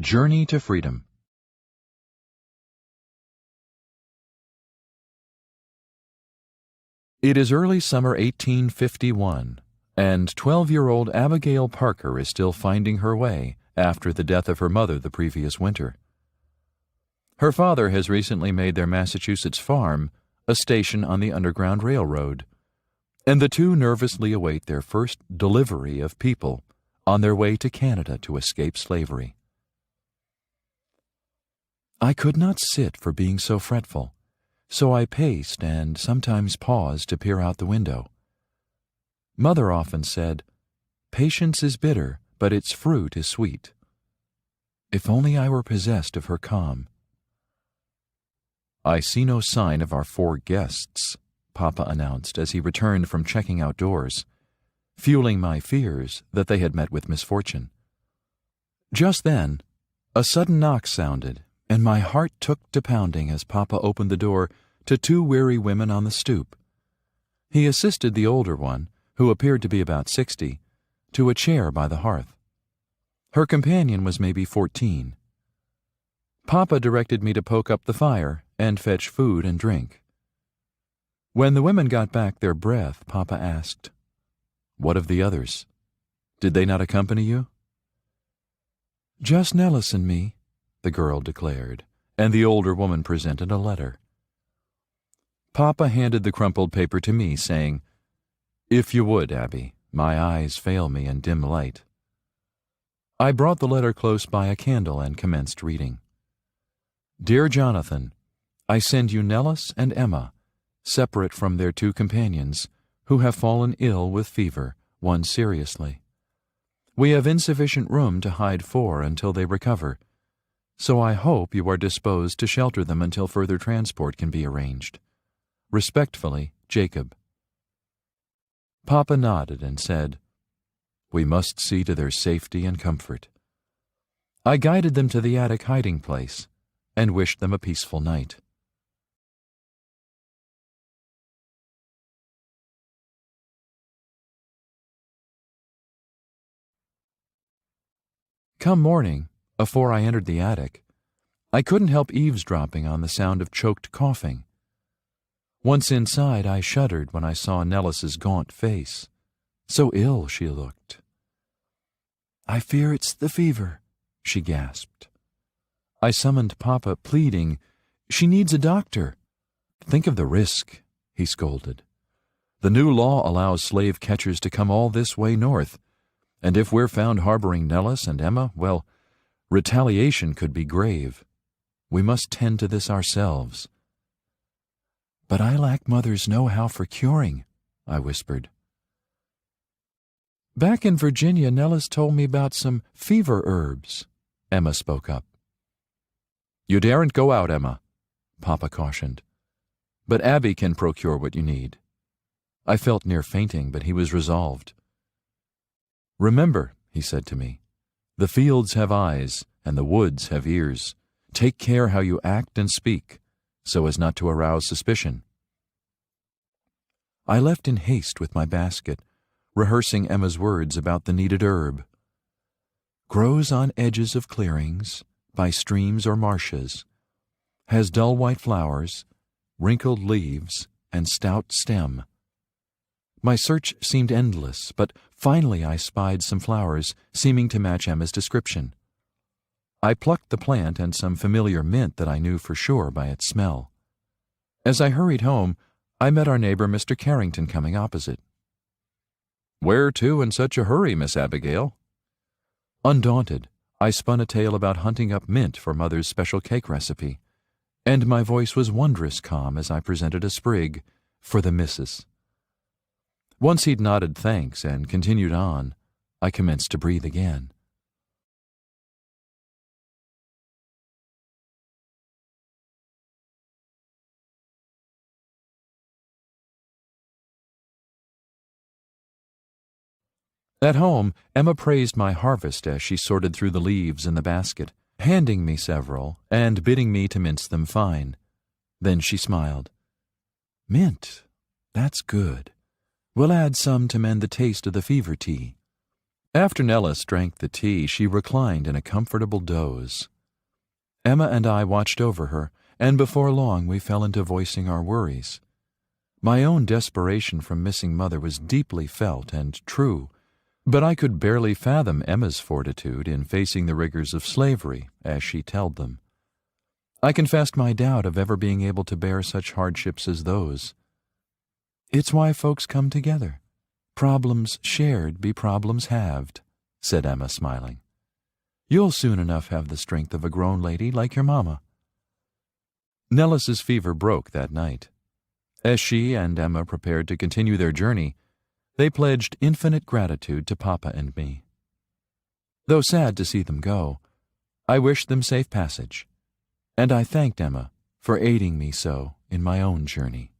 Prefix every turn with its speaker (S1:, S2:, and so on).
S1: Journey to Freedom. It is early summer 1851, and 12-year-old Abigail Parker is still finding her way after the death of her mother the previous winter. Her father has recently made their Massachusetts farm a station on the Underground Railroad, and the two nervously await their first delivery of people on their way to Canada to escape slavery. I could not sit for being so fretful, so I paced and sometimes paused to peer out the window. Mother often said, "Patience is bitter, but its fruit is sweet." If only I were possessed of her calm. "I see no sign of our 4 guests," Papa announced as he returned from checking outdoors, fueling my fears that they had met with misfortune. Just then, a sudden knock sounded, and my heart took to pounding as Papa opened the door to 2 weary women on the stoop. He assisted the older one, who appeared to be about 60, to a chair by the hearth. Her companion was maybe 14. Papa directed me to poke up the fire and fetch food and drink. When the women got back their breath, Papa asked, "What of the others? Did they not accompany you?" "Just Nellis and me," the girl declared, and the older woman presented a letter. Papa handed the crumpled paper to me, saying, "If you would, Abby, my eyes fail me in dim light." I brought the letter close by a candle and commenced reading. "Dear Jonathan, I send you Nellis and Emma, separate from their 2 companions, who have fallen ill with fever, one seriously. We have insufficient room to hide 4 until they recover, so I hope you are disposed to shelter them until further transport can be arranged. Respectfully, Jacob." Papa nodded and said, "We must see to their safety and comfort." I guided them to the attic hiding place and wished them a peaceful night. Come morning, afore I entered the attic, I couldn't help eavesdropping on the sound of choked coughing. Once inside, I shuddered when I saw Nellis's gaunt face. So ill she looked. "I fear it's the fever," she gasped. I summoned Papa, pleading, "She needs a doctor." "Think of the risk," he scolded. "The new law allows slave catchers to come all this way north, and if we're found harboring Nellis and Emma, well, retaliation could be grave. We must tend to this ourselves." "But I lack Mother's know-how for curing," I whispered. "Back in Virginia, Nellis told me about some fever herbs," Emma spoke up. "You daren't go out, Emma," Papa cautioned. "But Abby can procure what you need." I felt near fainting, but he was resolved. "Remember," he said to me, "the fields have eyes, and the woods have ears. Take care how you act and speak, so as not to arouse suspicion." I left in haste with my basket, rehearsing Emma's words about the needed herb. "Grows on edges of clearings, by streams or marshes, has dull white flowers, wrinkled leaves, and stout stem." My search seemed endless, but finally I spied some flowers seeming to match Emma's description. I plucked the plant and some familiar mint that I knew for sure by its smell. As I hurried home, I met our neighbor Mr. Carrington coming opposite. "Where to in such a hurry, Miss Abigail?" Undaunted, I spun a tale about hunting up mint for Mother's special cake recipe, and my voice was wondrous calm as I presented a sprig for the missus. Once he'd nodded thanks and continued on, I commenced to breathe again. At home, Emma praised my harvest as she sorted through the leaves in the basket, handing me several and bidding me to mince them fine. Then she smiled. "Mint, that's good. We'll add some to mend the taste of the fever tea." After Nellis drank the tea, she reclined in a comfortable doze. Emma and I watched over her, and before long we fell into voicing our worries. My own desperation from missing Mother was deeply felt and true, but I could barely fathom Emma's fortitude in facing the rigors of slavery, as she told them. I confessed my doubt of ever being able to bear such hardships as those. "It's why folks come together. Problems shared be problems halved," said Emma, smiling. "You'll soon enough have the strength of a grown lady like your mamma." Nellis's fever broke that night. As she and Emma prepared to continue their journey, they pledged infinite gratitude to Papa and me. Though sad to see them go, I wished them safe passage, and I thanked Emma for aiding me so in my own journey.